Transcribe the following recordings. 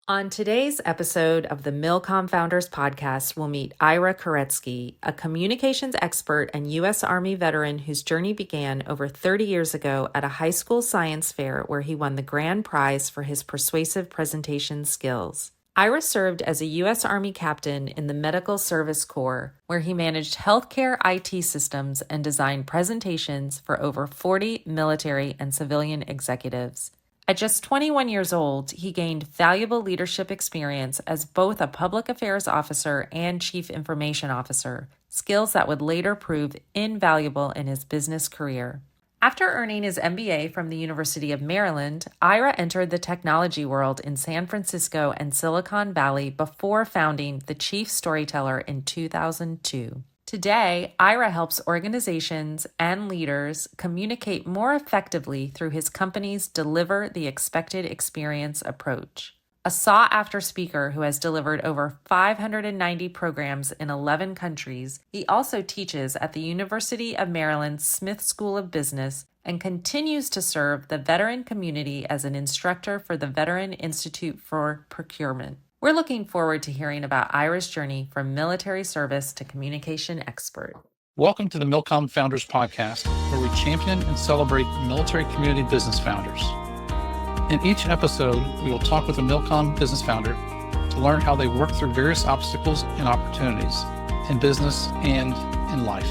On today's episode of the MilCom Founders Podcast, we'll meet Ira Koretsky, a communications expert and U.S. Army veteran whose journey began over 30 years ago at a high school science fair where he won the grand prize for his persuasive presentation skills. Ira served as a U.S. Army captain in the Medical Service Corps, where he managed healthcare IT systems and designed presentations for over 40 military and civilian executives. At just 21 years old, he gained valuable leadership experience as both a public affairs officer and chief information officer, skills that would later prove invaluable in his business career. After earning his MBA from the University of Maryland, Ira entered the technology world in San Francisco and Silicon Valley before founding the Chief Storyteller in 2002. Today, Ira helps organizations and leaders communicate more effectively through his company's Deliver the Expected Experience approach. A sought-after speaker who has delivered over 590 programs in 11 countries, he also teaches at the University of Maryland's Smith School of Business and continues to serve the veteran community as an instructor for the Veteran Institute for Procurement. We're looking forward to hearing about Ira's journey from military service to communication expert. Welcome to the MilCom Founders Podcast, where we champion and celebrate military community business founders. In each episode, we will talk with a MilCom business founder to learn how they work through various obstacles and opportunities in business and in life.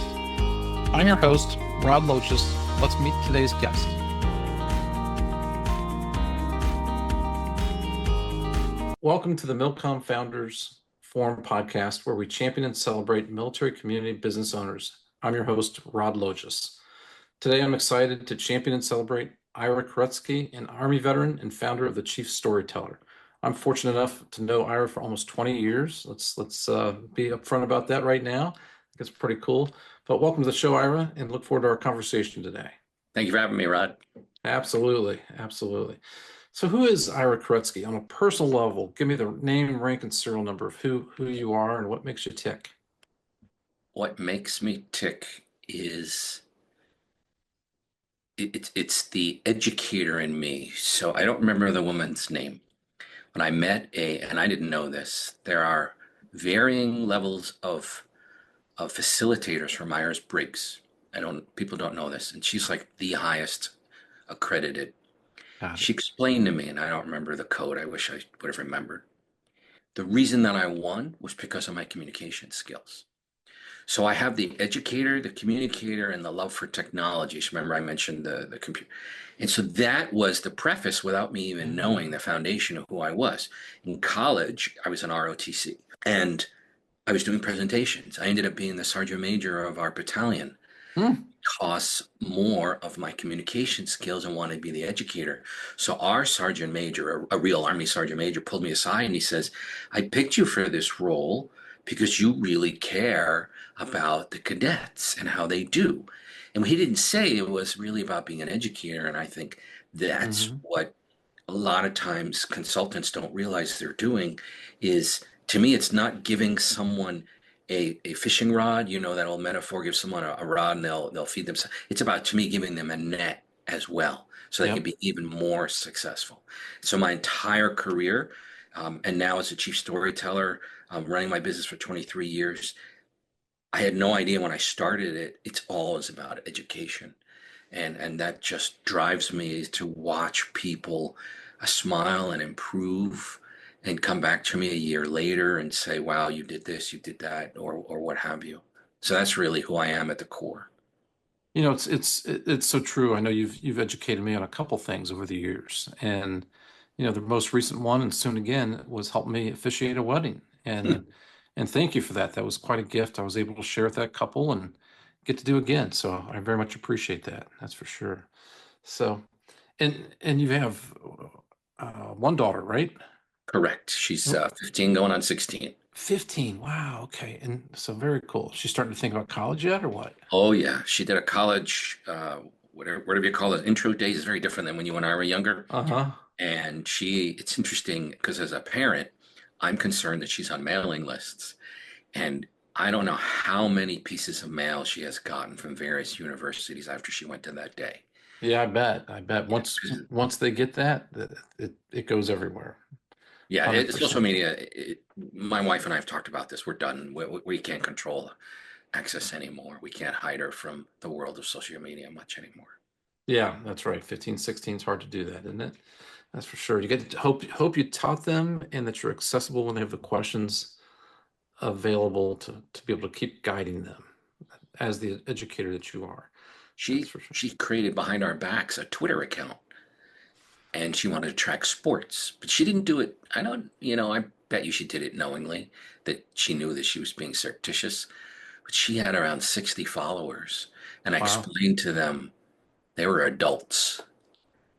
I'm your host, Rod Loches. Let's meet today's guest. Welcome to the MilCom Founders Forum podcast, where we champion and celebrate military community business owners. I'm your host, Rod Loches. Today, I'm excited to champion and celebrate Ira Koretsky, an Army veteran and founder of the Chief Storyteller. I'm fortunate enough to know Ira for almost 20 years. Let's be upfront about that right now. I think it's pretty cool. But welcome to the show, Ira, and look forward to our conversation today. Thank you for having me, Rod. Absolutely. So who is Ira Koretsky? On a personal level, give me the name, rank, and serial number of who you are and what makes you tick. What makes me tick is it's the educator in me. So I don't remember the woman's name. When I met and I didn't know this, there are varying levels of facilitators for Myers-Briggs. People don't know this, and she's like the highest accredited. She explained to me, and I don't remember the code. I wish I would have remembered. The reason that I won was because of my communication skills. So I have the educator, the communicator, and the love for technology. So remember, I mentioned the computer. And so that was the preface without me even knowing the foundation of who I was. In college, I was an ROTC, and I was doing presentations. I ended up being the sergeant major of our battalion. Because more of my communication skills and wanted to be the educator. So our sergeant major, a real Army sergeant major, pulled me aside and he says, I picked you for this role because you really care about the cadets and how they do. And he didn't say it was really about being an educator. And I think that's what a lot of times consultants don't realize they're doing is, to me, it's not giving someone a fishing rod, that old metaphor, give someone a rod and they'll feed themselves. It's about, to me, giving them a net as well, so they can be even more successful. So my entire career, and now as a chief storyteller, running my business for 23 years, I had no idea when I started it, it's always about education. And that just drives me to watch people smile and improve and come back to me a year later and say, wow, you did this, you did that, or what have you. So that's really who I am at the core. It's so true. I know you've educated me on a couple things over the years. And, the most recent one, and soon again, was help me officiate a wedding. And thank you for that. That was quite a gift. I was able to share with that couple and get to do again. So I very much appreciate that. That's for sure. So, and you have one daughter, right? Correct. She's 15 going on 16. 15. Wow. Okay. And so very cool. She's starting to think about college yet or what? Oh, yeah. She did a college, whatever you call it, intro days is very different than when you and I were younger. And it's interesting because as a parent, I'm concerned that she's on mailing lists. And I don't know how many pieces of mail she has gotten from various universities after she went to that day. Yeah, I bet. Once they get that, it goes everywhere. Yeah, social 100%. media, my wife and I have talked about this. We're done. We can't control access anymore. We can't hide her from the world of social media much anymore. Yeah, that's right. 15, 16 is hard to do that, isn't it? That's for sure. You get to hope you taught them and that you're accessible when they have the questions available to be able to keep guiding them as the educator that you are. That's She for sure. she created behind our backs a Twitter account, and she wanted to track sports, but she didn't do it. I don't, I bet you she did it knowingly, that she knew that she was being surreptitious. But she had around 60 followers, and I Wow. explained to them they were adults.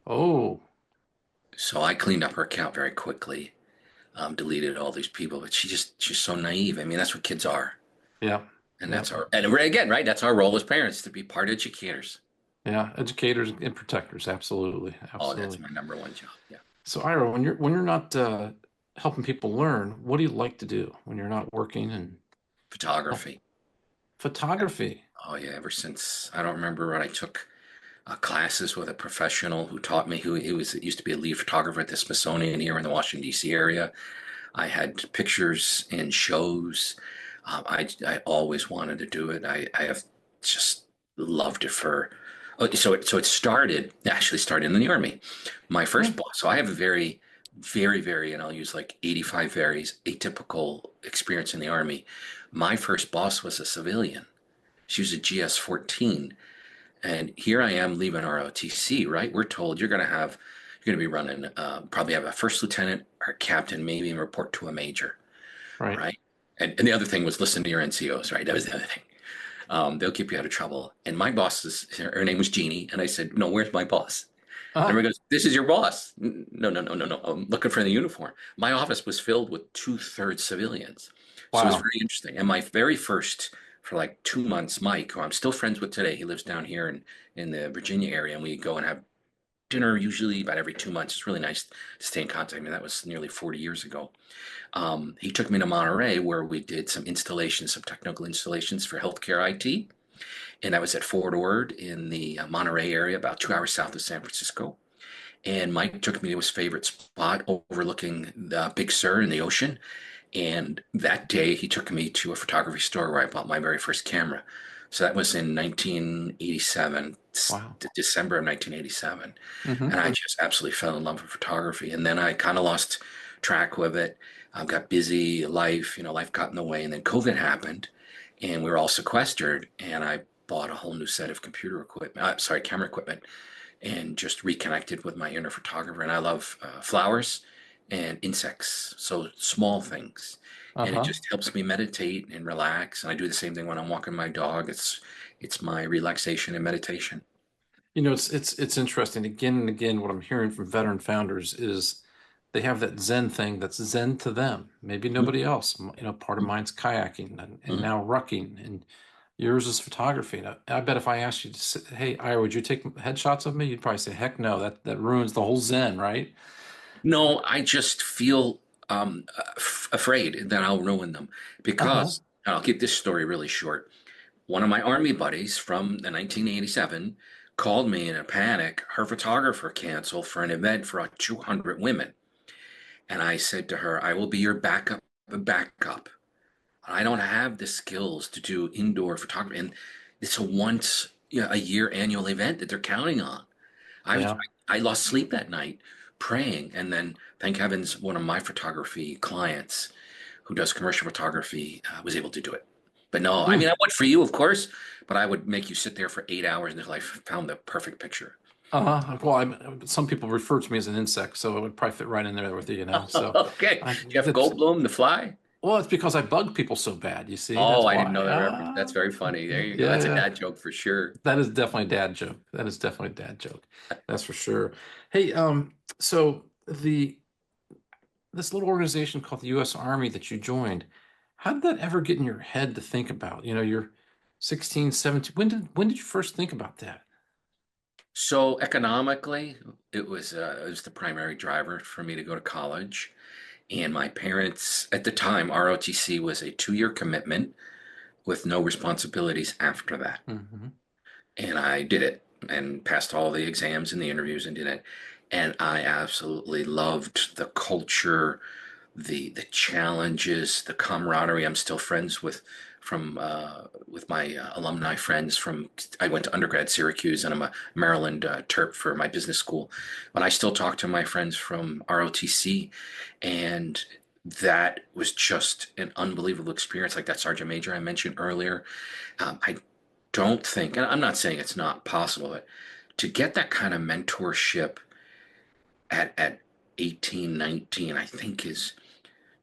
Oh, So I cleaned up her account very quickly, deleted all these people. But she's so naive. I mean, that's what kids are, yeah. and Yeah. and again, right? That's our role as parents, to be part educators. Yeah. Educators and protectors. Absolutely. Oh, that's Absolutely. my number one job. Yeah, So Ira, when you're not helping people learn, what do you like to do when you're not working and oh, photography. photography? Oh yeah, ever since I don't remember when I took classes with a professional who taught me, who he was used to be a lead photographer at the Smithsonian here in the Washington D.C. area. I had pictures and shows. I always wanted to do it. I have just loved it for. Oh, so it actually started in the Army. My first Hmm. boss. So I have a very, very, very, and I'll use like 85 varies, atypical experience in the Army. My first boss was a civilian. She was a GS-14. And here I am leaving ROTC, right? We're told you're going to be running, probably have a first lieutenant or captain, maybe even report to a major, Right. right? And the other thing was listen to your NCOs, right? That was the other thing. They'll keep you out of trouble. And my boss, her name was Jeannie. And I said, no, where's my boss? And Ah, everybody goes, this is your boss. No, no, no, no, no. I'm looking for the uniform. My office was filled with two-thirds civilians. So it was wow. very interesting. And my very first, for like 2 months, Mike, who I'm still friends with today, he lives down here in the Virginia area, and we go and have dinner usually about every 2 months. It's really nice to stay in contact. I mean, that was nearly 40 years ago. He took me to Monterey where we did some installations, some technical installations for healthcare IT. And that was at Fort Ord in the Monterey area, about 2 hours south of San Francisco. And Mike took me to his favorite spot overlooking the Big Sur and the ocean. And that day, he took me to a photography store where I bought my very first camera. So that was in 1987, Wow. December of 1987. Hmm. And I just absolutely fell in love with photography. And then I kind of lost track with it. Got busy, life got in the way. And then COVID happened and we were all sequestered. And I bought a whole new set of camera equipment, and just reconnected with my inner photographer. And I love flowers and insects, so small things. And it Uh-huh. just helps me meditate and relax. And I do the same thing when I'm walking my dog. It's my relaxation and meditation. It's interesting. Again and again, what I'm hearing from veteran founders is they have that Zen thing that's Zen to them. Maybe nobody else. Part of mine's kayaking and Mhm. now rucking, and yours is photography. And I bet if I asked you to say, hey, Ira, would you take headshots of me? You'd probably say, heck no. That ruins the whole Zen, right? No, I just feel afraid that I'll ruin them Uh-huh. because, and I'll keep this story really short. One of my army buddies from the 1987 called me in a panic. Her photographer canceled for an event for 200 women. And I said to her, I will be your backup. I don't have the skills to do indoor photography. And it's a once a year annual event that they're counting on. I was Yeah. I lost sleep that night praying. And then thank heavens one of my photography clients who does commercial photography was able to do it. But no, I mean Hmm. I would for you, of course, but I would make you sit there for 8 hours until I found the perfect picture. Uh-huh. Well, some people refer to me as an insect, so it would probably fit right in there with you. So Okay. I, Jeff that's Goldblum, The Fly. well, it's because I bug people so bad, you see. Oh, That's I didn't why. know that reference. That's very funny. There you go. Yeah, That's a yeah. dad joke for sure. That is definitely a dad joke. That is definitely a dad joke. That's for sure. Hey, so this little organization called the U.S. Army that you joined, how did that ever get in your head to think about? You're 16, 17. When did you first think about that? So economically, it was the primary driver for me to go to college. And my parents, at the time, ROTC was a 2-year commitment with no responsibilities after that. Hmm. And I did it and passed all the exams and the interviews and did it. And I absolutely loved the culture, the challenges, the camaraderie. I'm still friends with my alumni friends from. I went to undergrad Syracuse, and I'm a Maryland Terp for my business school. But I still talk to my friends from ROTC, and that was just an unbelievable experience. Like that sergeant major I mentioned earlier. I don't think, and I'm not saying it's not possible, but to get that kind of mentorship at 18, 19, I think is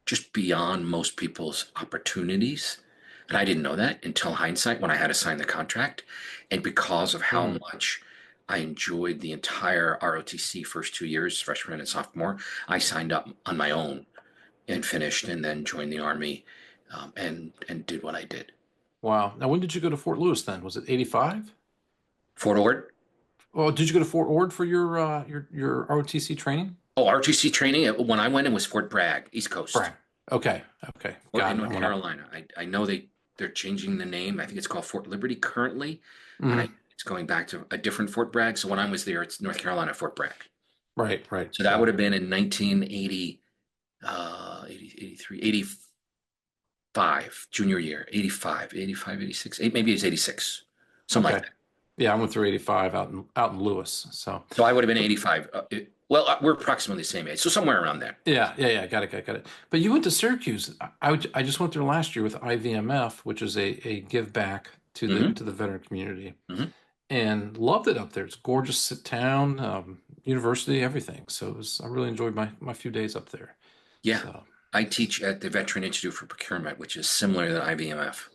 just beyond most people's opportunities. And I didn't know that until hindsight when I had to sign the contract. And because of how much I enjoyed the entire ROTC first 2 years, freshman and sophomore, I signed up on my own and finished and then joined the Army, and did what I did. Wow. Now, when did you go to Fort Lewis then? Was it 85? Fort Ord. Oh, did you go to Fort Ord for your ROTC training? Oh, ROTC training. When I went, it was Fort Bragg, East Coast. Bragg. Okay. Or Got in it. North Carolina. I know they're changing the name. I think it's called Fort Liberty currently, and it's going back to a different Fort Bragg. So when I was there, it's North Carolina Fort Bragg. Right. So that would have been in 1980, 83, 85, junior year, 85, 86, maybe it's 86, something like that. Yeah, I went through 85 out in Lewis. So I would have been 85. We're approximately the same age, so somewhere around there. yeah. Got it. But you went to Syracuse. I just went there last year with IVMF, which is a give back to the veteran community, and loved it up there. It's a gorgeous town, university, everything. So I really enjoyed my few days up there. Yeah. So, I teach at the Veteran Institute for Procurement, which is similar to IVMF.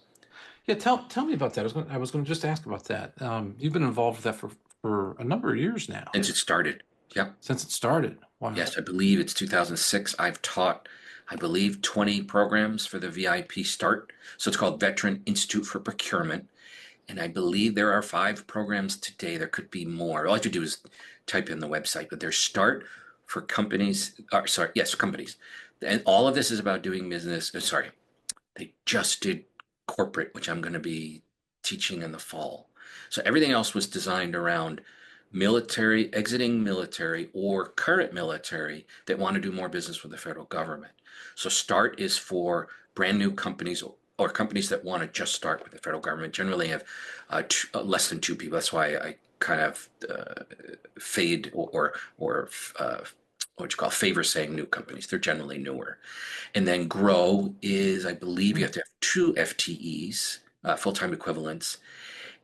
yeah, tell me about that. I was going to just ask about that. You've been involved with that for a number of years now. Since it started. Yep. Since it started. Wow. Yes, I believe it's 2006. I've taught, I believe, 20 programs for the VIP start. So it's called Veteran Institute for Procurement. And I believe there are 5 programs today. There could be more. All you have to do is type in the website, but there's start for companies. Companies. And all of this is about doing business. They just did corporate, which I'm going to be teaching in the fall. So everything else was designed around military, exiting military, or current military that want to do more business with the federal government. So START is for brand new companies or companies that want to just start with the federal government. Generally have less than 2 people. That's why I kind of fade or what you call favor saying new companies. They're generally newer. And then grow is, I believe, you have to have 2 FTEs, full-time equivalents.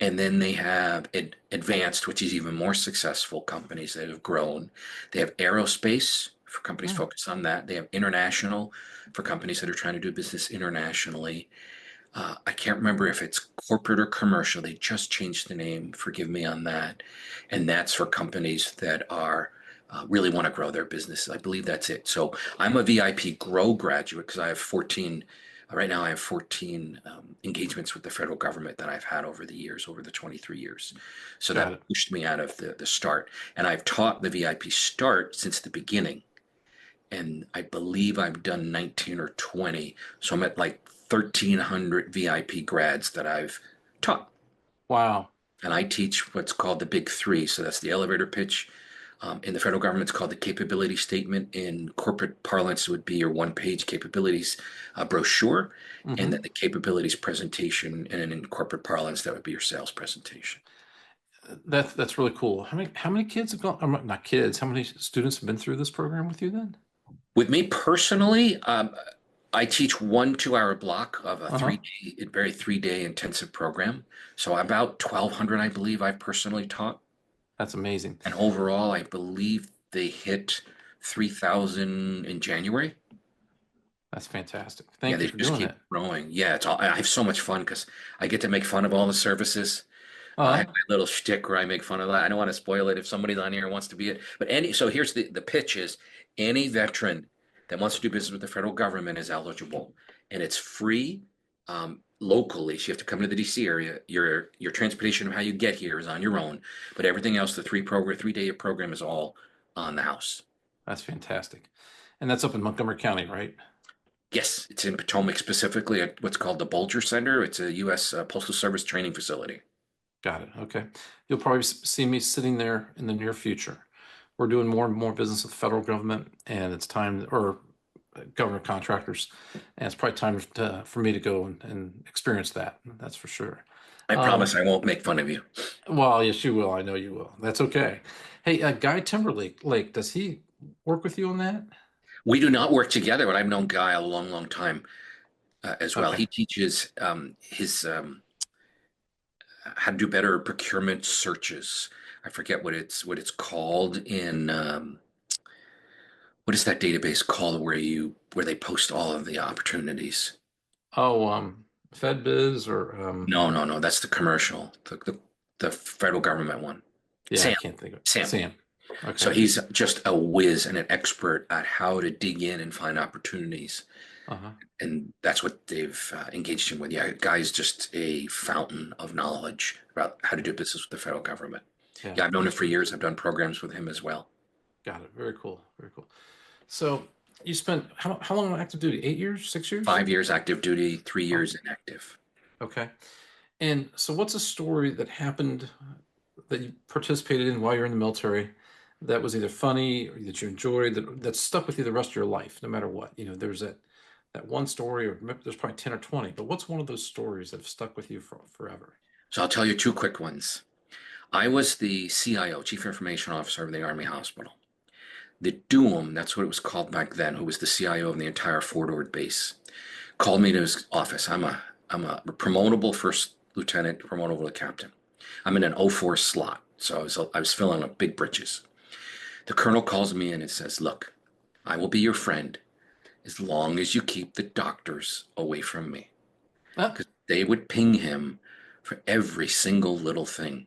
And then they have advanced, which is even more successful companies that have grown. They have aerospace for companies focused on that. They have international for companies that are trying to do business internationally. I can't remember if it's corporate or commercial. They just changed the name. Forgive me on that. And that's for companies that are really want to grow their business. I believe that's it. So I'm a VIP Grow graduate because I have 14. Right now, I have 14 engagements with the federal government that I've had over the years, over the 23 years. So that pushed me out of the start. And I've taught the VIP start since the beginning. And I believe I've done 19 or 20. So I'm at like 1,300 VIP grads that I've taught. Wow. And I teach what's called the Big 3. So that's the elevator pitch. In the federal government, it's called the capability statement. In corporate parlance, it would be your one-page capabilities brochure, and then the capabilities presentation. And in corporate parlance, that would be your sales presentation. That's really cool. How many kids have gone? Not kids. How many students have been through this program with you then? With me personally, I teach 1 2-hour block of a very 3-day intensive program. So about 1,200, I believe, I've personally taught. That's amazing. And overall, I believe they hit 3,000 in January. That's fantastic. Thank you they for just doing keep that. growing. Yeah, I have so much fun because I get to make fun of all the services. I have my little shtick where I make fun of that. I don't want to spoil it if somebody's on here and wants to be it. But so here's the pitch is any veteran that wants to do business with the federal government is eligible. And it's free locally. So you have to come to the DC area. Your transportation of how you get here is on your own. But everything else, the 3-day program is all on the house. That's fantastic. And that's up in Montgomery County, right? Yes, it's in Potomac, specifically at what's called the Bulger Center. It's a U.S. Postal Service training facility. Got it. Okay. You'll probably see me sitting there in the near future. We're doing more and more business with the federal government, and it's time, or government contractors, and it's probably time for me to go and experience that. That's for sure. I promise I won't make fun of you. Well, yes, you will. I know you will. That's okay. Hey, Guy Timberlake, does he work with you on that? We do not work together, but I've known Guy a long, long time as well. Okay. He teaches his how to do better procurement searches. I forget what it's called in what is that database called where they post all of the opportunities? Oh, FedBiz or No, no, no. That's the commercial, the federal government one. yeah, I Sam, can't think of it. Sam. Sam. So Okay. he's just a whiz and an expert at how to dig in and find opportunities. Uh-huh. And that's what they've engaged him with. Yeah, guy's just a fountain of knowledge about how to do business with the federal government. Yeah, Yeah, I've known him for years. I've done programs with him as well. got it. Very cool. Very cool. So you spent how long on active duty? 8 years? 6 years? 5 years active duty, 3 years Oh, inactive. okay. And so what's a story that happened that you participated in while you're in the military that was either funny or that you enjoyed that stuck with you the rest of your life, no matter what? There's that one story, or there's probably 10 or 20, but what's one of those stories that have stuck with you forever? So I'll tell you two quick ones. I was the CIO, Chief Information Officer of the Army Hospital. The DUM, that's what it was called back then, who was the CIO of the entire Fort Ord base, called me to his office. I'm a promotable first lieutenant, promotable to captain. I'm in an 04 slot, so I was filling up big britches. The colonel calls me in and says, "Look, I will be your friend as long as you keep the doctors away from me." Ah, Because they would ping him for every single little thing.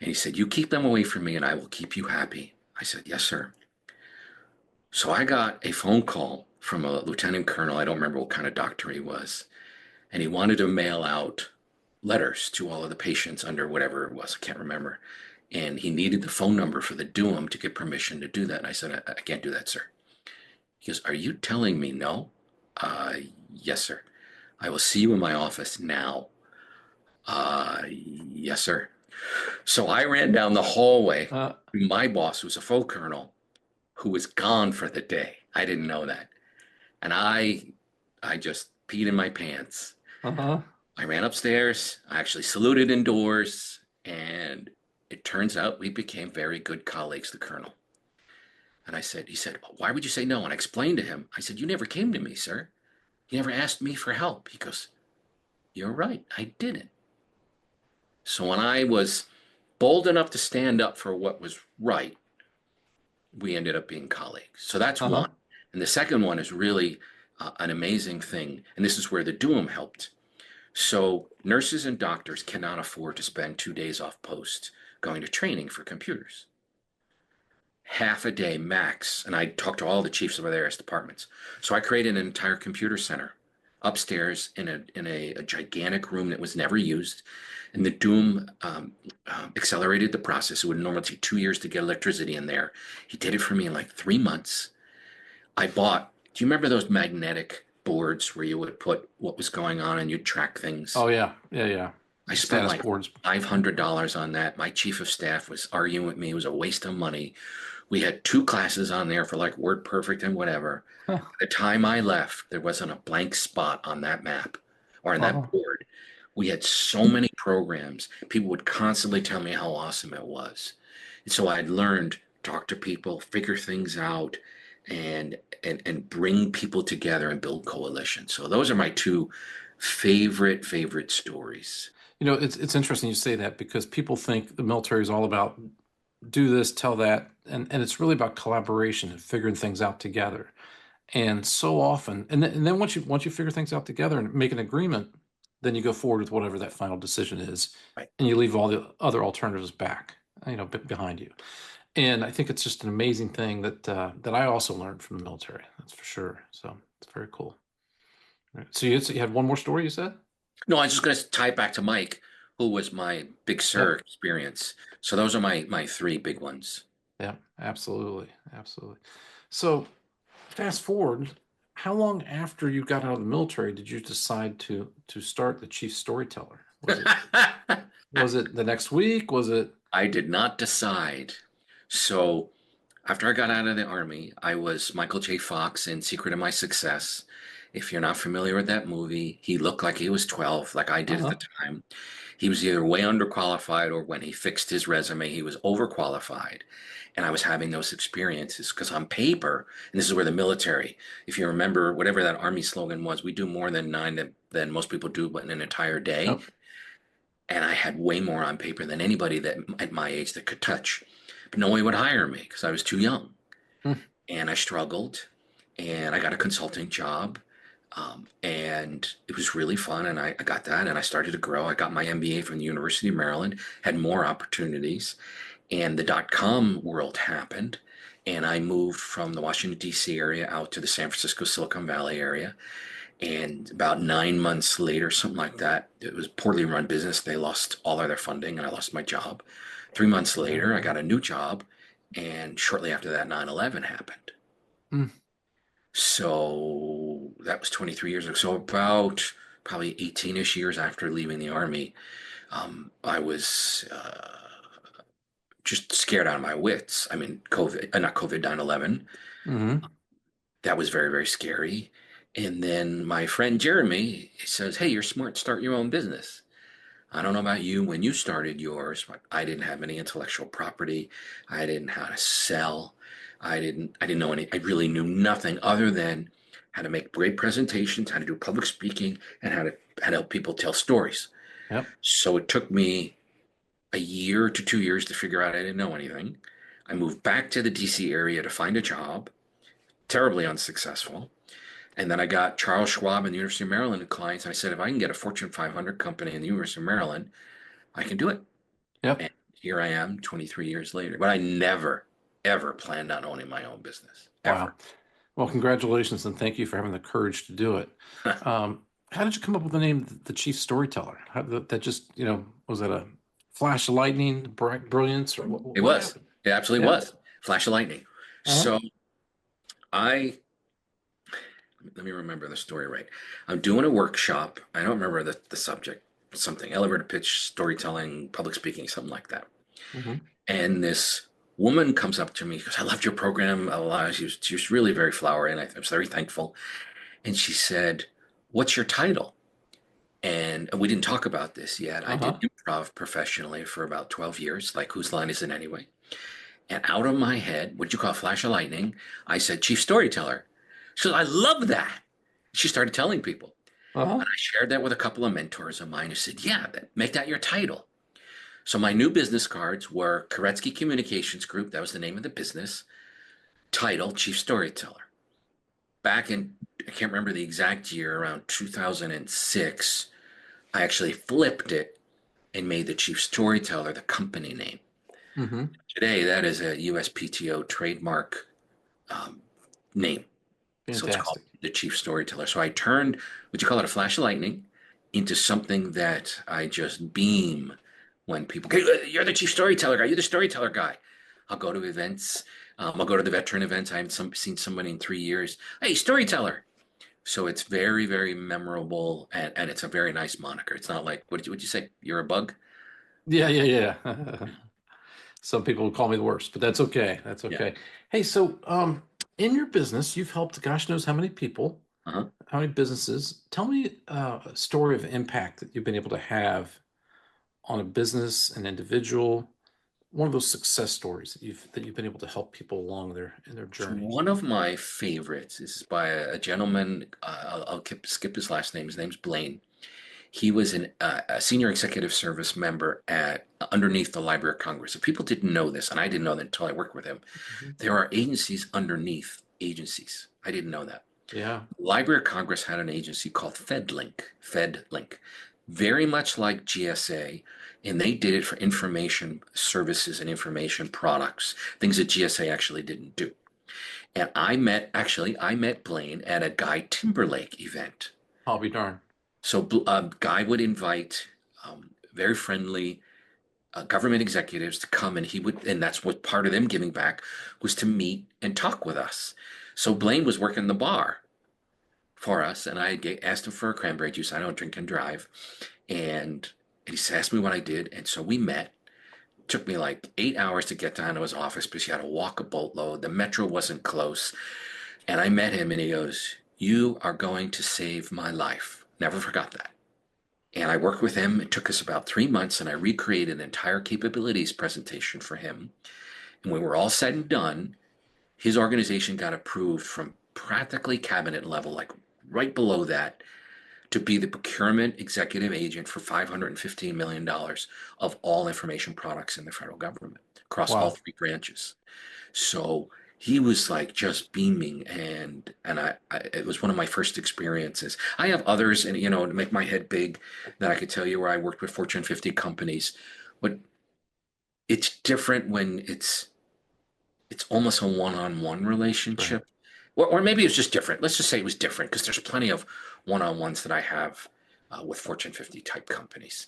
And he said, "You keep them away from me and I will keep you happy." I said, "Yes, sir." So I got a phone call from a lieutenant colonel. I don't remember what kind of doctor he was. And he wanted to mail out letters to all of the patients under whatever it was. I can't remember. And he needed the phone number for the DUM to get permission to do that. And I said, I can't do that, sir." He goes, "Are you telling me no?" Uh, yes, sir. "I will see you in my office now." Yes, sir. So I ran down the hallway. uh, My boss was a full colonel who was gone for the day. I didn't know that. And I just peed in my pants. uh-huh. I ran upstairs. I actually saluted indoors. And it turns out we became very good colleagues, the colonel. And he said, "Why would you say no?" And I explained to him. I said, "You never came to me, sir. You never asked me for help." He goes, "You're right. I didn't." So when I was bold enough to stand up for what was right, we ended up being colleagues. So that's Uh-huh. one. And the second one is really an amazing thing. And this is where the DUM helped. So nurses and doctors cannot afford to spend 2 days off post going to training for computers. Half a day max. And I talked to all the chiefs of the various departments. So I created an entire computer center upstairs in a gigantic room that was never used. And the DUM accelerated the process. It would normally take 2 years to get electricity in there. He did it for me in like 3 months. Do you remember those magnetic boards where you would put what was going on and you'd track things? Oh yeah. Yeah, yeah. I spent Status like boards. $500 on that. My chief of staff was arguing with me. It was a waste of money. We had 2 classes on there for like WordPerfect and whatever. Huh. By the time I left, there wasn't a blank spot on that map or on Uh-huh. that board. We had so many programs. People would constantly tell me how awesome it was. And so I'd learned talk to people, figure things out, and bring people together and build coalitions. So those are my two favorite stories. It's interesting you say that because people think the military is all about do this, tell that, and it's really about collaboration and figuring things out together. And so often, and then once you figure things out together and make an agreement, then you go forward with whatever that final decision is, Right. and you leave all the other alternatives back, behind you. And I think it's just an amazing thing that I also learned from the military. That's for sure. So it's very cool. Right. So you had one more story, you said? No, I was just going to tie it back to Mike, who was my Big Sur Yep. experience. So those are my three big ones. Yeah, absolutely, absolutely. So fast forward, how long after you got out of the military did you decide to start the Chief Storyteller? Was it the next week? Was it? I did not decide. So After I got out of the Army, I was Michael J. Fox in Secret of My Success. If you're not familiar with that movie, he looked like he was 12, like I did at Uh-huh. the time. He was either way underqualified or when he fixed his resume, he was overqualified. And I was having those experiences because on paper, and this is where the military, if you remember whatever that Army slogan was, we do more than than most people do but in an entire day. Yep. And I had way more on paper than anybody that at my age that could touch. But no one would hire me because I was too young. Hmm. And I struggled and I got a consulting job. And it was really fun. And I got that and I started to grow. I got my MBA from the University of Maryland, had more opportunities. And the dot-com world happened. And I moved from the Washington, D.C. area out to the San Francisco, Silicon Valley area. And about 9 months later, something like that, it was a poorly run business. They lost all of their funding and I lost my job. 3 months later, I got a new job. And shortly after that, 9/11 happened. Hmm. So that was 23 years ago. So about probably 18-ish years after leaving the Army, I was just scared out of my wits. I mean, not COVID, 9/11. Mm-hmm. That was very, very scary. And then my friend Jeremy says, "Hey, you're smart, start your own business." I don't know about you when you started yours, but I didn't have any intellectual property. I didn't know how to sell. I didn't know I really knew nothing other than how to make great presentations, how to do public speaking, and how to help people tell stories. Yep. So it took me a year to 2 years to figure out I didn't know anything. I moved back to the DC area to find a job, terribly unsuccessful. And then I got Charles Schwab and the University of Maryland clients. And I said, if I can get a Fortune 500 company in the University of Maryland, I can do it. Yep. And here I am 23 years later. But I never, ever planned on owning my own business, ever. Wow. Well, congratulations and thank you for having the courage to do it. How did you come up with the name, the Chief Storyteller? That just, was that a flash of lightning, brilliance, or what? It What was. happened? It absolutely Yeah. was. Flash of lightning. Uh-huh. So let me remember the story right. I'm doing a workshop. I don't remember the subject, something elevator pitch, storytelling, public speaking, something like that. Mm-hmm. And this woman comes up to me because I loved your program a lot. She was really very flowery, and I was very thankful. And she said, "What's your title?" And we didn't talk about this yet. I did Uh-huh. improv professionally for about 12 years. Like, whose line is it anyway? And out of my head, what you call flash of lightning, I said, "Chief Storyteller." She said, "I love that." She started telling people. Uh-huh. And I shared that with a couple of mentors of mine who said, "Yeah, make that your title." So my new business cards were Koretsky Communications Group. That was the name of the business. Title, Chief Storyteller. Back in, I can't remember the exact year, around 2006, I actually flipped it and made the Chief Storyteller the company name. Mm-hmm. Today, that is a USPTO trademark name. So it's called Fantastic. the Chief Storyteller. So I turned what you call it a flash of lightning into something that I just beam when people, "Okay, you're the Chief Storyteller guy. You're the storyteller guy." I'll go to events. I'll go to the veteran events. I haven't seen somebody in 3 years. "Hey, storyteller." So it's very, very memorable, and it's a very nice moniker. It's not like, what'd you say? You're a bug? Yeah. Some people would call me the worst, but that's okay. That's Yeah. okay. Hey, so in your business, you've helped gosh knows how many people, Uh-huh. how many businesses. Tell me a story of impact that you've been able to have on a business, an individual, one of those success stories that you've been able to help people along in their So journey. one of my favorites is by a gentleman. I'll skip his last name. His name's Blaine. He was a senior executive service member at underneath the Library of Congress. So people didn't know this, and I didn't know that until I worked with him. Mhm. There are agencies underneath agencies. I didn't know that. Yeah. Library of Congress had an agency called FedLink, very much like GSA, and they did it for information services and information products, things that GSA actually didn't do. And I met Blaine at a Guy Timberlake event. I'll be darned. So Guy would invite very friendly government executives to come, and that's what part of them giving back was to meet and talk with us. So Blaine was working the bar for us, and I asked him for a cranberry juice. I don't drink and drive, and he asked me what I did, and so we met. took me like 8 hours to get down to his office because you had to walk a boatload. The metro wasn't close. And I met him and he goes, "You are going to save my life." Never forgot that. And I worked with him. It took us about 3 months and I recreated an entire capabilities presentation for him. And when we were all said and done, his organization got approved from practically cabinet level, like right below that, to be the procurement executive agent for $515 million of all information products in the federal government across all Wow. 3 branches. So he was like just beaming, and it was one of my first experiences. I have others, and to make my head big, that I could tell you where I worked with Fortune 50 companies, but it's different when it's almost a one-on-one Right. relationship. Or maybe it's just different. Let's just say it was different because there's plenty of one-on-ones that I have with Fortune 50 type companies.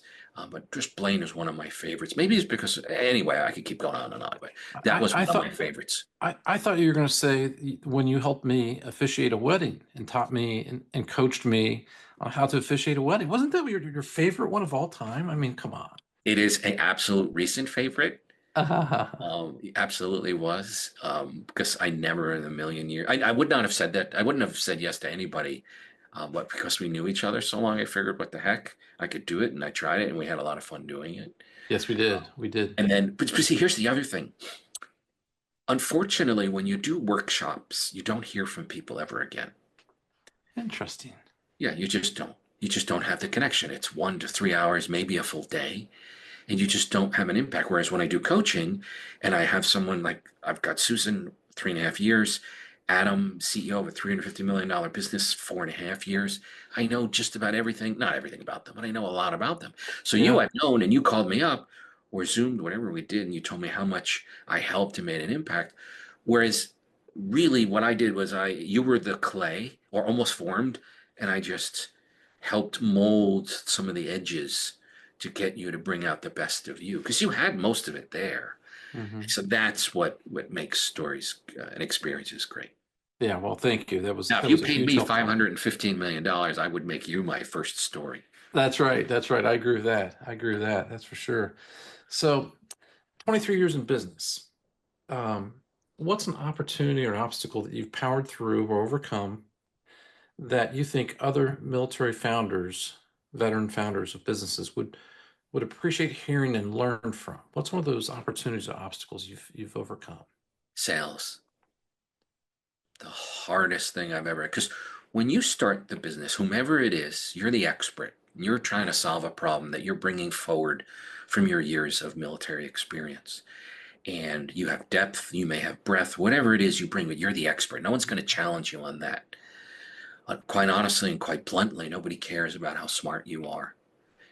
But just Blaine is one of my favorites. Maybe it's because, anyway, I could keep going on and on, but that was I one of my thought favorites. I thought you were going to say when you helped me officiate a wedding and taught me and coached me on how to officiate a wedding. Wasn't that your favorite one of all time? I mean, come on. It is an absolute recent favorite. Ah, It absolutely was, because I never in a million years, I would not have said that. I wouldn't have said yes to anybody, but because we knew each other so long, I figured, what the heck, I could do it, and I tried it, and we had a lot of fun doing it. yes, we did. We did. And then, but see, here's the other thing. Unfortunately, when you do workshops, you don't hear from people ever again. Interesting. Yeah, you just don't. You just don't have the connection. It's 1 to 3 hours, maybe a full day, and you just don't have an impact. Whereas when I do coaching and I have someone like I've got Susan, 3.5 years, Adam, CEO of a $350 million business, 4.5 years, I know just about everything, not everything about them, but I know a lot about them. So you Yeah. I've known, and you called me up or Zoomed, whatever we did, and you told me how much I helped and made an impact. Whereas really what I did was you were the clay or almost formed, and I just helped mold some of the edges to get you to bring out the best of you because you had most of it there. Hmm. So that's what makes stories and experiences great. Yeah. Well, thank you. Now, if That you was a paid huge me help to me. $515 million, I would make you my first story. That's right. That's right. I agree with that. I agree with that. That's for sure. So, 23 years in business. Um, what's an opportunity or obstacle that you've powered through or overcome that you think other military founders, veteran founders of businesses would appreciate hearing and learn from? What's one of those opportunities or obstacles you've overcome? Sales, the hardest thing I've ever, because when you start the business, whomever it is, you're the expert. You're trying to solve a problem that you're bringing forward from your years of military experience. And you have depth, you may have breadth, whatever it is you bring, but you're the expert. No one's going to challenge you on that. Quite honestly and quite bluntly, nobody cares about how smart you are.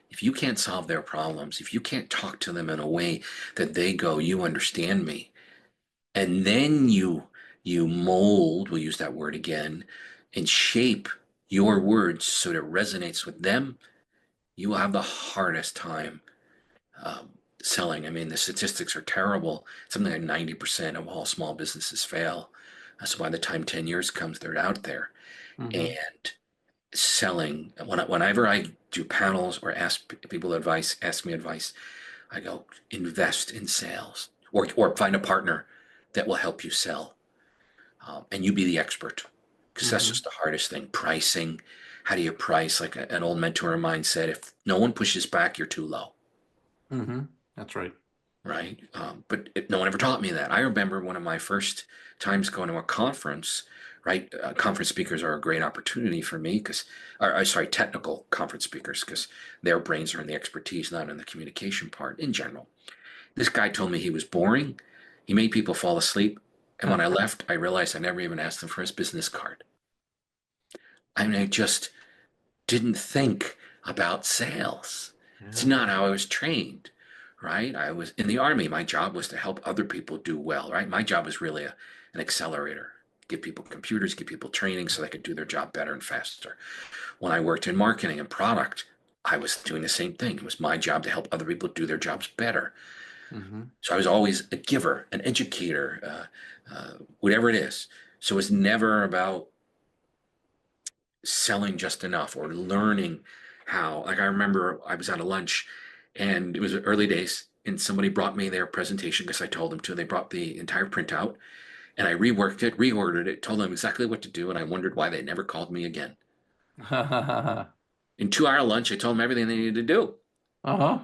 If you can't solve their problems, if you can't talk to them in a way that they go, "You understand me," and then you mold, we'll use that word again, and shape your words so that it resonates with them, you will have the hardest time selling. I mean, the statistics are terrible. Something like 90% of all small businesses fail. So by the time 10 years comes, they're out there. Hmm. And selling, whenever I do panels or ask people advice, ask me advice, I go, invest in sales or find a partner that will help you sell. And you be the expert because that's Hmm. just the hardest thing. Pricing. How do you price? Like an old mentor of mine said, if no one pushes back, you're too low. Hmm. That's right. Right? But no one ever taught me that. I remember one of my first times going to a conference, right? Conference speakers are a great opportunity for me because, sorry, technical conference speakers, because their brains are in the expertise, not in the communication part in general. This guy told me he was boring. He made people fall asleep. And when I left, I realized I never even asked him for his business card. I mean, I just didn't think about sales. It's Yeah. not how I was trained, right? I was in the army. My job was to help other people do well, right? My job was really an accelerator. Give people computers, give people training so they could do their job better and faster. When I worked in marketing and product, I was doing the same thing. It was my job to help other people do their jobs better. Hmm. So I was always a giver, an educator, whatever it is. So it's never about selling just enough or learning how. Like I remember I was at a lunch and it was early days and somebody brought me their presentation because I told them to. They brought the entire printout, and I reworked it, reordered it, told them exactly what to do, and I wondered why they never called me again. Uh-huh. In 2 hour lunch, I told them everything they needed to do. Uh-huh.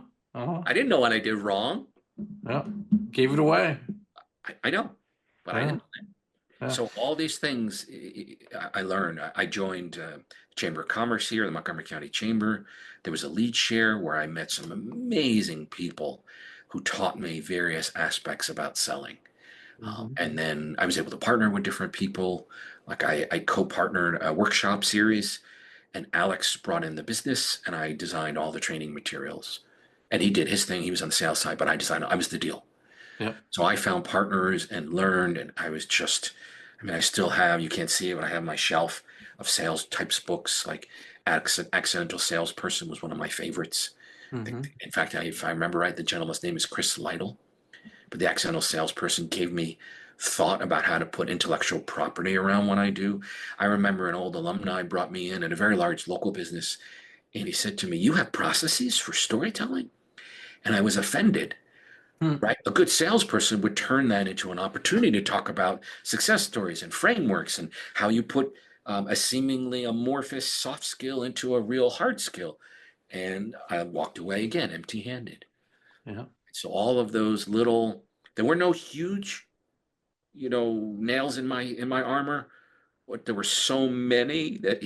I didn't know what I did wrong. Yeah. Gave it away. I know, but I Yeah. didn't. Yeah. So all these things I learned. I joined Chamber of Commerce here, the Montgomery County Chamber. There was a lead share where I met some amazing people who taught me various aspects about selling. Mhm. And then I was able to partner with different people. Like I co-partnered a workshop series, and Alex brought in the business, and I designed all the training materials. And he did his thing. He was on the sales side, but I was the deal. Yeah. So I found partners and learned, and I still have, you can't see it, but I have my shelf of sales types books, like Accidental Salesperson was one of my favorites. Mhm. In fact, if I remember right, the gentleman's name is Chris Lytle, but the Accidental Salesperson gave me thought about how to put intellectual property around what I do. I remember an old alumni brought me in at a very large local business, and he said to me, "You have processes for storytelling?" And I was offended. Hmm. Right? A good salesperson would turn that into an opportunity to talk about success stories and frameworks and how you put a seemingly amorphous soft skill into a real hard skill. And I walked away again empty-handed. Yeah. So all of those little, there were no huge, nails in my armor, but there were so many that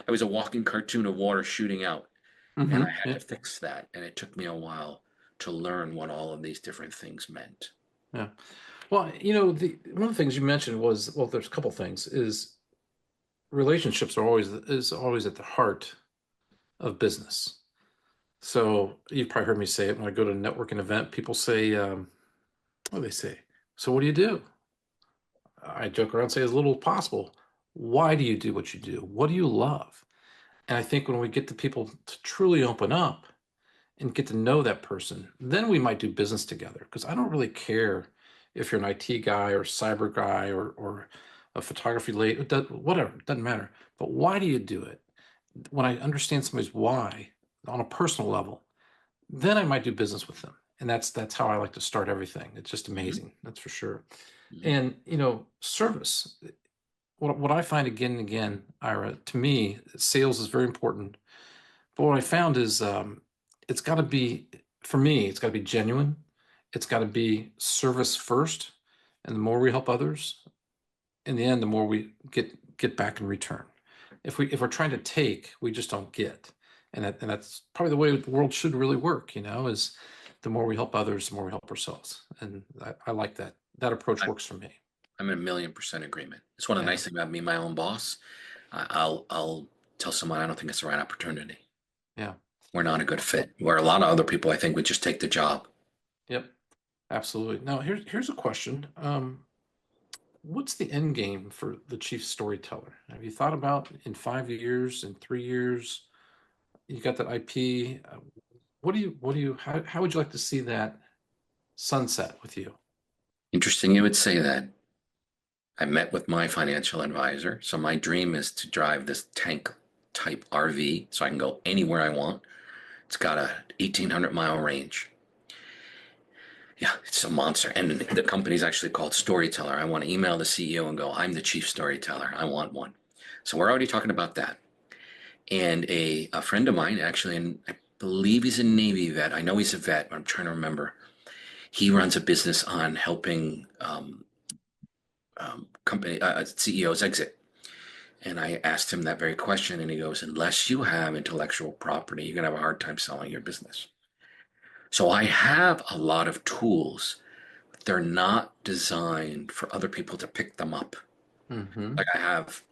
I was a walking cartoon of water shooting out. And I Mhm. had Yeah. to fix that. And it took me a while to learn what all of these different things meant. Yeah. Well, one of the things you mentioned was, well, there's a couple things, is relationships is always at the heart of business. So you've probably heard me say it when I go to a networking event. People say, what do they say? So what do you do? I joke around and say as little as possible. Why do you do what you do? What do you love? And I think when we get the people to truly open up and get to know that person, then we might do business together. Because I don't really care if you're an IT guy or cyber guy or a photography lady, whatever, it doesn't matter. But why do you do it? When I understand somebody's why on a personal level, then I might do business with them. And that's how I like to start everything. It's just Mhm. amazing, that's for sure. Mhm. And service. What I find again and again, Ira, to me, sales is very important. But what I found is it's got to be, for me, it's got to be genuine. It's got to be service first. And the more we help others, in the end, the more we get back in return. If we're trying to take, we just don't get. And that's probably the way the world should really work, is the more we help others, the more we help ourselves. And I like that. That approach I, works for me. I'm in 1,000,000% agreement. It's one of the Yeah. nice things about being my own boss. I'll tell someone I don't think it's the right opportunity. Yeah. We're not a good fit. Where a lot of other people I think would just take the job. Yep. Absolutely. Now, here's a question. What's the end game for the chief storyteller? Have you thought about in 5 years, in 3 years? You got that IP. How would you like to see that sunset with you? Interesting you would say that. I met with my financial advisor. So my dream is to drive this tank type RV so I can go anywhere I want. It's got a 1,800-mile range. Yeah, it's a monster. And the company's actually called Storyteller. I want to email the CEO and go, "I'm the chief storyteller. I want one." So we're already talking about that. And a friend of mine, actually, and I believe he's a Navy vet. I know he's a vet, but I'm trying to remember. He runs a business on helping company CEOs exit. And I asked him that very question, and he goes, "Unless you have intellectual property, you're gonna have a hard time selling your business." So I have a lot of tools, but they're not designed for other people to pick them up. Mm-hmm. Like I have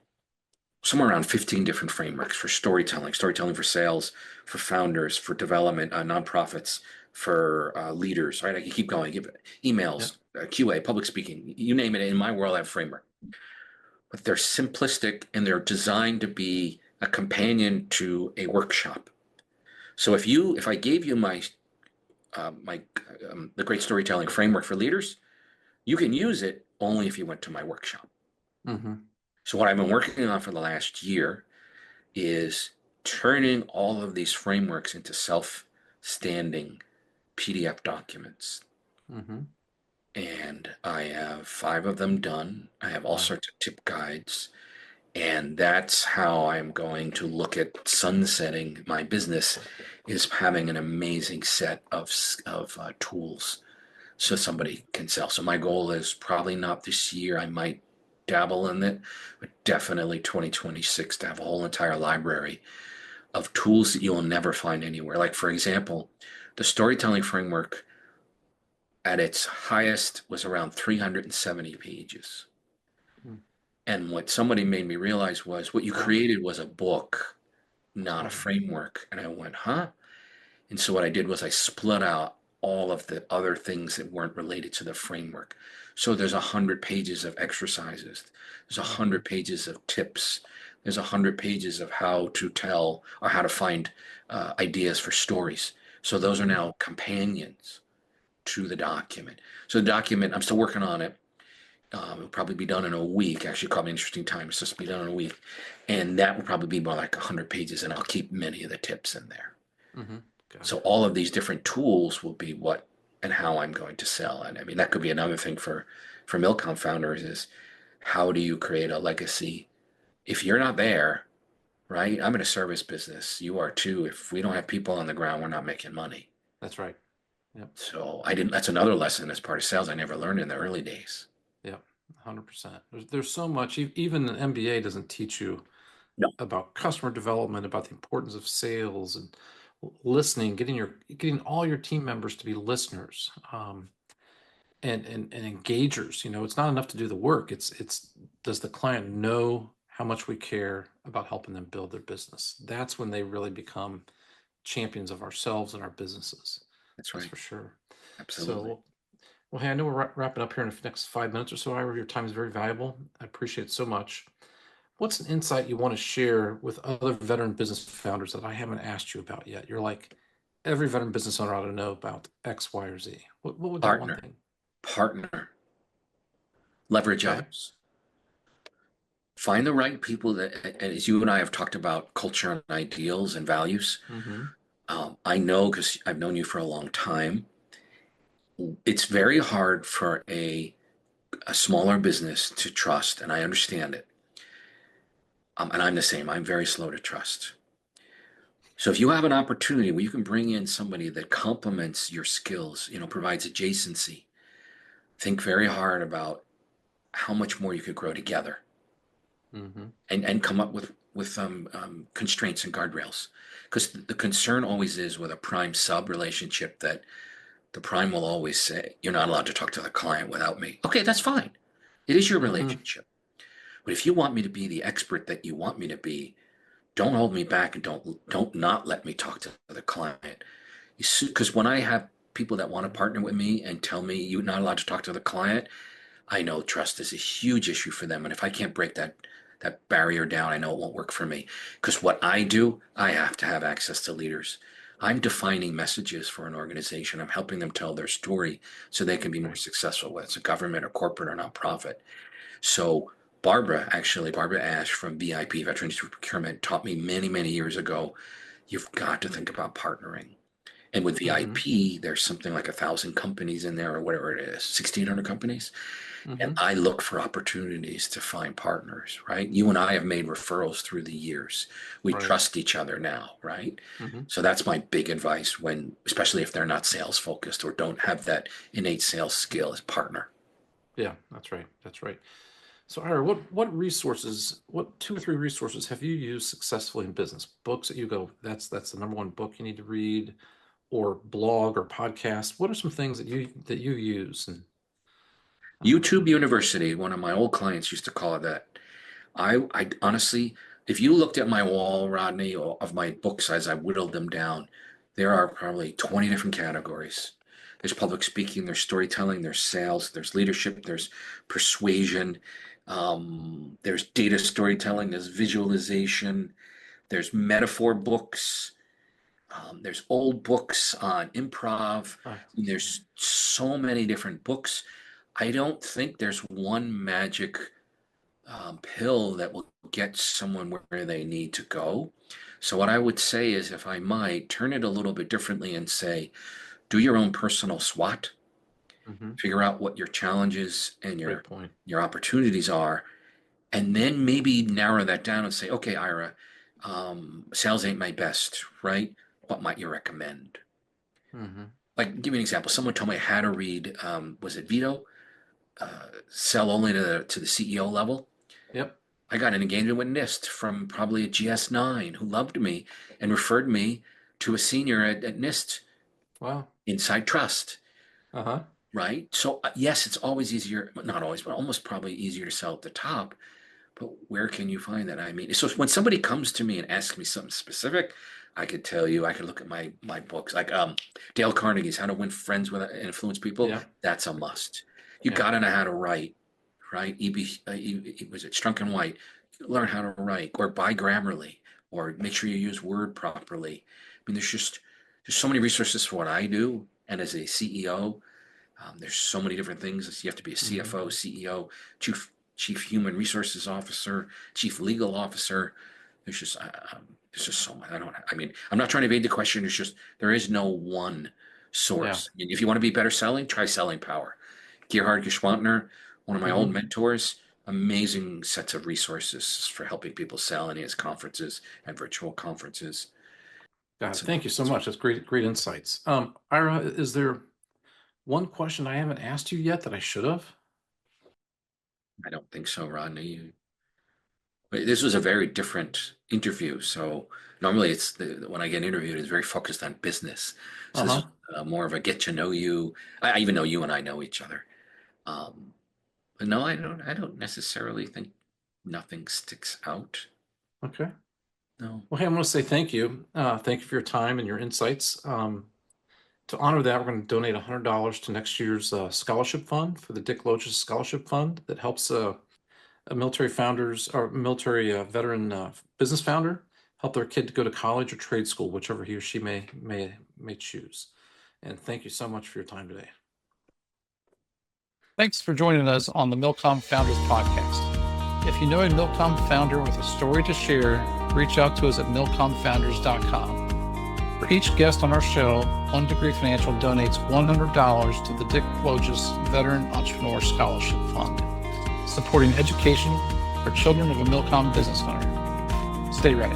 somewhere around 15 different frameworks for storytelling for sales, for founders, for development, nonprofits, for leaders, right? I can keep going, give Yep. emails, QA, public speaking, you name it. In my world, I have framework, but they're simplistic and they're designed to be a companion to a workshop. So if I gave you my the great storytelling framework for leaders, you can use it only if you went to my workshop. Mm-hmm. So what I've been working on for the last year is turning all of these frameworks into self-standing PDF documents. Mm-hmm. And I have 5 of them done. I have all Wow. sorts of tip guides. And that's how I'm going to look at sunsetting my business, is having an amazing set of tools so somebody can sell. So my goal is probably not this year. I might dabble in it, but definitely 2026 to have a whole entire library of tools that you'll never find anywhere. Like, for example, the storytelling framework at its highest was around 370 pages. Mm. And what somebody made me realize was what you Wow. created was a book, not a Right. framework. And I went, huh? And so what I did was I split out all of the other things that weren't related to the framework. So there's 100 pages of exercises. There's 100 pages of tips. There's 100 pages of how to tell or how to find ideas for stories. So those are now companions to the document. So the document, I'm still working on it. It'll probably be done in a week. Actually, caught me an interesting time. It's supposed to be done in a week. And that will probably be more like 100 pages, and I'll keep many of the tips in there. Mm-hmm. Got So it. all of these different tools will be what and how I'm going to sell. And I mean, that could be another thing for MilCom founders is how do you create a legacy? If you're not there, right? I'm in a service business. You are too. If we don't have people on the ground, we're not making money. That's right. Yep. So I didn't, that's another lesson as part of sales I never learned in the early days. Yep. 100%. There's so much. Even an MBA doesn't teach you No, about customer development, about the importance of sales and listening, getting all your team members to be listeners, and engagers. It's not enough to do the work. It's does the client know how much we care about helping them build their business? That's when they really become champions of ourselves and our businesses. that's That's right. for sure. Absolutely. So, well, hey, I know we're wrapping up here in the next 5 minutes or so. Ira, your time is very valuable. I appreciate it so much. What's an insight you want to share with other veteran business founders that I haven't asked you about yet? You're like, every veteran business owner ought to know about X, Y, or Z. What would that one Partner, thing? partner, leverage Okay. others. Find the right people that, as you and I have talked about culture and ideals and values. Mm-hmm. I know because I've known you for a long time. It's very hard for a smaller business to trust, and I understand it. And I'm the same. I'm very slow to trust. So if you have an opportunity where you can bring in somebody that complements your skills, provides adjacency, think very hard about how much more you could grow together, Mm-hmm. and come up with constraints and guardrails. Because the concern always is with a prime sub relationship that the prime will always say, you're not allowed to talk to the client without me. Okay, that's fine. It is your Mm-hmm. relationship. But if you want me to be the expert that you want me to be, don't hold me back and don't not let me talk to the client. Because when I have people that want to partner with me and tell me you're not allowed to talk to the client, I know trust is a huge issue for them. And if I can't break that barrier down, I know it won't work for me. Because what I do, I have to have access to leaders. I'm defining messages for an organization. I'm helping them tell their story so they can be more Right. successful, whether it's a government or corporate or nonprofit. So Barbara Ash from VIP, Veterans Procurement, taught me many, many years ago, you've got to think about partnering. And with Mm-hmm. VIP, there's something like 1,000 companies in there or whatever it is, 1,600 companies. And Mm-hmm. I look for opportunities to find partners, right? You and I have made referrals through the years. We Right. trust each other now, right? Mm-hmm. So that's my big advice when, especially if they're not sales focused or don't have that innate sales skill, is partner. Yeah, that's right. That's right. So, Ira, what resources, what 2 or 3 resources have you used successfully in business? Books that you go, that's the number one book you need to read, or blog or podcast. What are some things that you use? And YouTube University, one of my old clients used to call it that. I honestly, if you looked at my wall, Rodney, of my books as I whittled them down, there are probably 20 different categories. There's public speaking, there's storytelling, there's sales, there's leadership, there's persuasion, there's data storytelling, there's visualization, there's metaphor books, there's old books on improv. There's so many different books. I don't think there's one magic pill that will get someone where they need to go. So what I would say is, if I might turn it a little bit differently and say, do your own personal SWOT, Mm-hmm. figure out what your challenges and Great point. your opportunities are, and then maybe narrow that down and say, okay, Ira, sales ain't my best, right? What might you recommend? Mm-hmm. Like, give me an example. Someone told me how to read, was it Vito? Sell only to the CEO level. Yep. I got an engagement with NIST from probably a GS9 who loved me and referred me to a senior at NIST, Wow. Inside Trust, Uh-huh. right? So yes, it's always easier, not always, but almost probably easier to sell at the top. But where can you find that? I mean, so when somebody comes to me and asks me something specific, I could tell you, I could look at my books, like Dale Carnegie's How to Win Friends with and Influence People. Yeah. That's a must. You Yeah. got to know how to write, right? Was it Strunk and White? Learn how to write, or buy Grammarly, or make sure you use Word properly. I mean, there's so many resources for what I do, and as a CEO, there's so many different things. You have to be a CFO, CEO, Chief Human Resources Officer, Chief Legal Officer. There's just so much. I'm not trying to evade the question. It's just there is no one source. Yeah. If you want to be better selling, try Selling Power. Gerhard Geschwantner, one of my old mentors, amazing sets of resources for helping people sell, and he has conferences and virtual conferences. Got it. Thank you so much. That's great insights. Ira, is there one question I haven't asked you yet that I should have? I don't think so, Rodney. This was a very different interview. So normally when I get interviewed, it's very focused on business. So this is more of a get to know you. I even know you and I know each other. But no, I don't necessarily think nothing sticks out. Okay. No. Well, hey, I want to say thank you. Thank you for your time and your insights. To honor that, we're going to donate $100 to next year's scholarship fund for the Dick Loaches Scholarship Fund that helps military founders or military veteran business founder help their kid to go to college or trade school, whichever he or she may choose. And thank you so much for your time today. Thanks for joining us on the MilCom Founders Podcast. If you know a MilCom founder with a story to share, reach out to us at milcomfounders.com. For each guest on our show, One Degree Financial donates $100 to the Dick Loaches Veteran Entrepreneur Scholarship Fund, supporting education for children of a MilCom business owner. Stay ready.